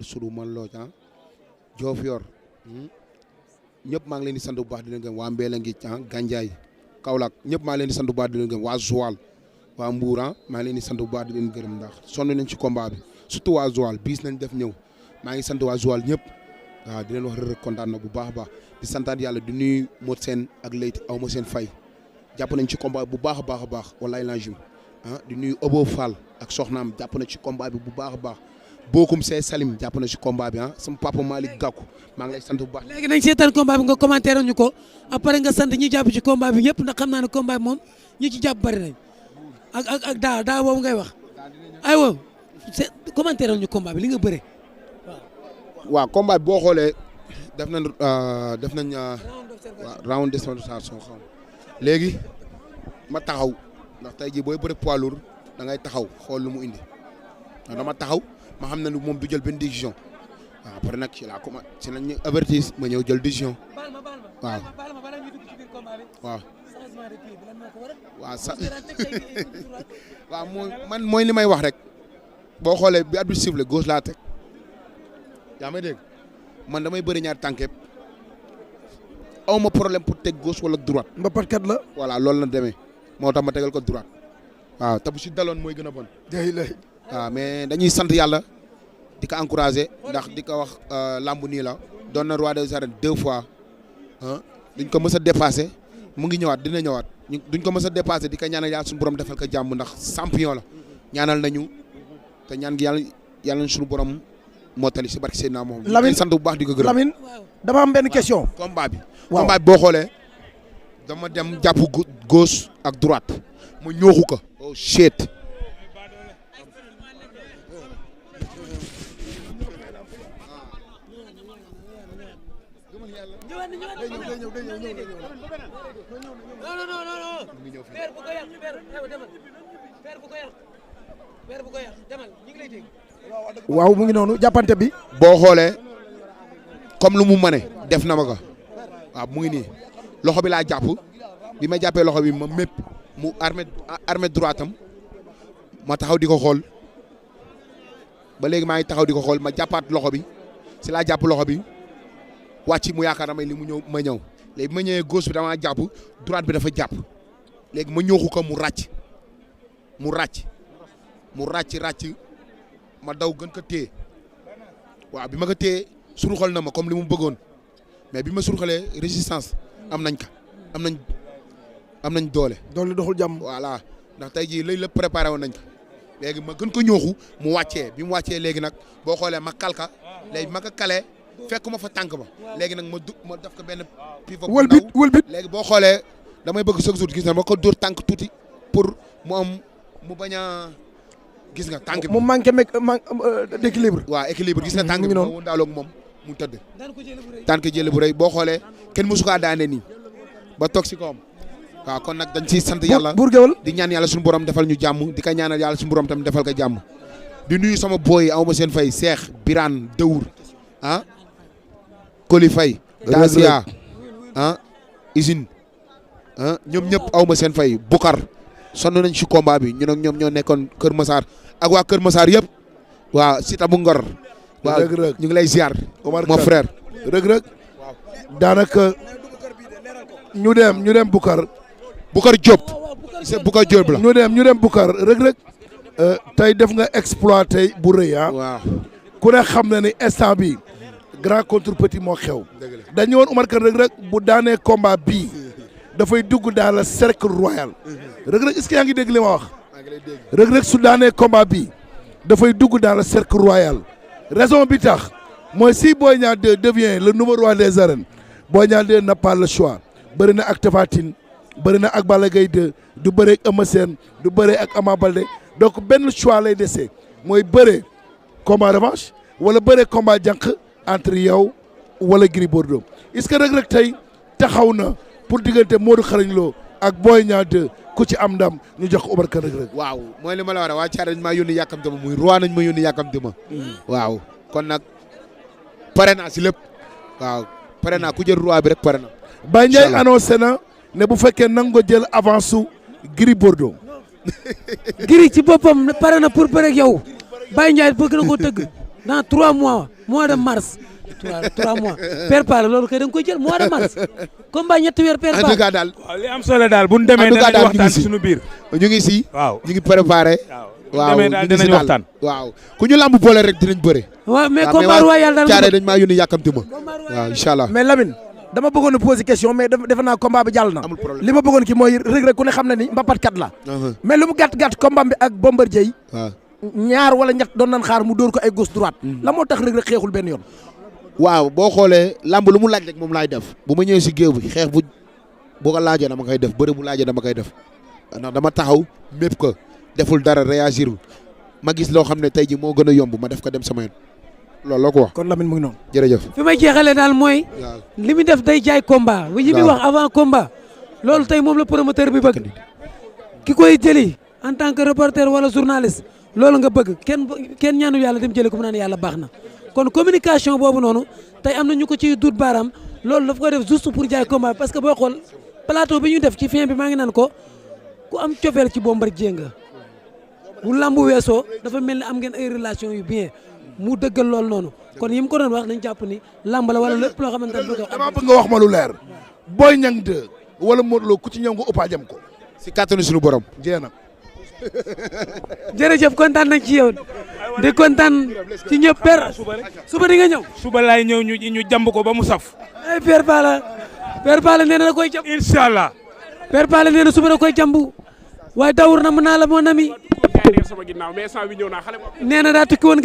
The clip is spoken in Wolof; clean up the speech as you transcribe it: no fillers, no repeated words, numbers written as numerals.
suru man loo ah joof yor ñëpp maa ngi leen di sant bu baax di leen gëm waa Mbéla ngi ah Gandiaye Kaolack ñëpp maa ngi leen di sant bu baax di leen gëm waa Joal waa Mbour maa ngi leen di sant bu baax di leen gërëm ndax sonn nañ ci combat bi surtout waa Joal bis nañ def ñëw maa ngi sant waa Joal ñëpp waaw di leen wax rek kontaan na bu baax a baax di santaat yàlla di nuyu Modou Sène ak Leyti aw ma seen fay jàpp nañ ci combat bu baax a baax a baax walaay lajim di nuyu Obo Fall ak soxnaam jàpp na ci combat bi bu baax a baax Bokum see Salim jàpp na ci combat bi sama papa Malick Gakou maa ngi lay sant bu baax. léegi nañ seetaan combat bi nga commentaire ñu ko après nga sant ñi jàpp ci combat bi ñëpp ndax xam naa ne combat bi moom ñi ci jàpp bari nañ ak daaw boobu ngay wax aywa commentaire ñu combat bi li nga bëre waaw combat bi boo xoolee def nañ round d'observation xam léegi ma taxaw ndax tey jii booy bëre poids lourd da ngay taxaw xool lu mu indi ndax dama taxaw ma xam ne moom du jël benn décision waaw après nag ci laa commencé ci lañ ñu avertir ma ñëw jël décision waaw waaw waaw sa waaw mooy li may wax rek boo xoolee bi arbitre sifflé gauche laa teg yaa may dégg man damay bëri ñaari tànk yëpp aw ma problème pour teg gauche wala droite. mbapatkat la. voilà loolu la demee moo tax ma tegal ko droite waaw te bu si daloon mooy gën a bon. waaw mais dañuy sant yàlla di ko encouragé ndax di ko wax lambu nii la doon na roi des arènes 2 fois duñ ko mës a dépassé mu ngi ñëwaat dina ñëwaat duñ ko mës a dépassé di ko ñaanal yàlla suñu borom defal ko jàmm ndax champion la ñaanal nañu te ñaan gi yàlla na suñu borom mottali si barke Seydina Mohamed. Lamine sant bu baax di ko gërëm. Lamine dama am benn question. combat bi. waaw combat bi boo xoolee dama dem jàpp gauche ak droite ma ñooxu ko. oh shit. waaw mu ngi noonu jàppante bi. boo xoolee comme lu mu mëne def na ma ko waaw mu ngi nii loxo bi laa jàpp bi ma jàppee loxo bi ma mépp mu armé droite am ma taxaw di ko xool ba léegi maa ngi taxaw di ko xool ma jàppaat loxo bi si laa jàpp loxo bi wàcc mu yaakaar damay li mu ñëw ma ñëw léegi bi ma ñëwee gauche bi damaa jàpp droite bi dafa jàpp léegi ma ñëwku ko mu ràcc ma daw gën ko téye waaw bi ma ko téye suruxal na ma comme li mu bëggoon mais bi ma suruxalee résistance am nañ doole. doole doxul jàmm. voilà ndax tey jii léegi la préparé woon nañ ko léegi ma gën ko ñooxu mu wàccee bi mu wàccee léegi nag boo xoolee ma kalka léegi ma ko kalee fekk ma fa tànk ba léegi nag ma def ko benn pivot wëlbit léegi boo xoolee damay bëgg chaque jour gis na ma ko dóor tànk tuuti pour mu bañ a gis nga tànk bi mu manqué d'équilibre. waaw équilibre gis nga tànk bi noonu moo daaloog moom mu tëdd tànk jël bu rëy boo xoolee kenn mësu kaa daane nii ba toog si kawam waaw kon nag dañ ciy sant yàlla buur géwël di ñaan yàlla suñu borom defal ñu jàmm di ko ñaanal yàlla suñu borom tamit defal ko jàmm di nuyu sama boy awma seen fay Cheikh Birane Dëwur Koli Faye Dacia usine ñoom ñëpp awma seen fay Bukar sonn nañ ci combat bi ñun ak ñoom ñoo nekkoon Kër Massar ak waa Kër Massar yëpp waaw Sita bu Ngor waaw Rëg-Rëg ñu ngi lay ziar mon frère Rëg-Rëg daanaka ñu dem Bukar Diop c'est Bukar Diop la ñu dem Bukar Rëg-Rëg tey def nga exploité bu rëy waaw ku ne xam na ni instant bi grand contre petit moo xew dañu woon Omar Kane Rëg-Rëg bu daanee combat bii dafay dugg dans le cercle royal Rëg-Rëg est-ce que yaa ngi dégg li ma wax Rëg-Rëg su daanee combat bii dafay dugg dans le cercle royal raison bi tax mooy si Boy Niang 2 devient le nouveau roi des arènes Boy Niang 2 n'a pas le choix bëri na ak Tapha Tine bëri na ak Balla Gaye 2 du bëre ak Eumeu Sène du bëre ak Ama Baldé donc benn choix lay dese mooy bëre combat revanche wala bëre combat jànq entre yow wala Gris Bordeaux est-ce que Rëg-Rëg tey taxaw na pour diggante Modou Xarañ Lo ak Boy Niang 2 ku ci am ndam ñu jox ko Omar Kane Rëg-Rëg. waaw mooy li ma la war a waa Thiaré dañ maa yónni yàkkamte ma muy roi nañ ma yónni yàkkamte ma waaw kon nag pare naa si lépp waaw pare naa ku jël roi bi rek pare na. Baye Ndiaye annoncé na ne bu fekkee nangu jël avance su Gris Bordeaux. Gris ci boppam pare na pour bëre ak yow Baye Ndiaye bëgg na ko tëgg. dans 3 mois de mars 3 mois Père Palla loolu kay da nga koy jël mois de mars combat ñetti weer Père en Palla tout cas daal waaw li am solo daal bu ñu demee danañ waxtaan suñu biir. ñu ngi si. waaw ñu ngi préparé. waaw demee daal dinañ waxtaan. waaw ku ñu lamb boole rek dinañ bëre. waaw mais combat royal daal caare dañ maa yónni yàkkamti ma. waaw incha allah. mais Lamine dama bëggoon a poser question mais defe naa combat bi jàll na. amul problème li ma bëggoon ki mooy Reug Reug ku ne xam na ni mbapatkat la. mais lu mu gàtt combat bi ak Bombardier waaw ñaar wala ñett doon nañ xaar mu dóor ko ay gauche droite. la moo tax Reug Reug xeexul benn yoon. waaw boo xoolee lamb lu mu laaj rek moom laay def bu ma ñëwee si géew bi xeex bu ko laajee dama koy def bëre bu laajee dama koy def ndax dama taxaw mépp ko deful dara réagirul ma gis loo xam ne tey ji moo gën a yomb ma def ko dem sama yoon loolu la ko wax. kon Lamine mu ngi noonu. jërëjëf. fi may jeexalee daal mooy. waaw li mu def day jaay combat. yi muy wax avant combat. loolu tey moom la promoteur bi bëgg. ki koy jëli en tant que reporter wala journaliste loolu nga bëgg kenn ñaanu yàlla dem jëli ko mu naan yàlla baax na kon communication boobu noonu tey am na ñu ko ciy dut baaraam loolu daf koy def juste pour jaay combat parce que boo xool plateau bi ñu def ci fin bi maa ngi naan ko ku am cofeel ci Bombardier nga bu lamb weesoo dafa mel ni am ngeen ay relation yu bien mu dëggal loolu noonu kon yi mu ko doon wax nañ jàpp ni lamb la wala lépp loo xamante ne dama bëgg nga wax ma lu leer Boy Niang 2 wala Modou Lo ku ci ñëw nga ëppaa jëm ko si kàttanu suñu borom. jeex na. jërëjëf kontaan nañ ci yow di kontaan ci ñëpp Père suba di nga ñëw. suba laay ñëw ñu jàmb ko ba mu saf. ay Père Palla nee na da koy jàmb. incha allah. Père Palla nee na suba da koy jàmb waaye dawur na mën naa la moo nami. sama ginnaaw mais instant bi ñëw naa xale nee na daa tukki woon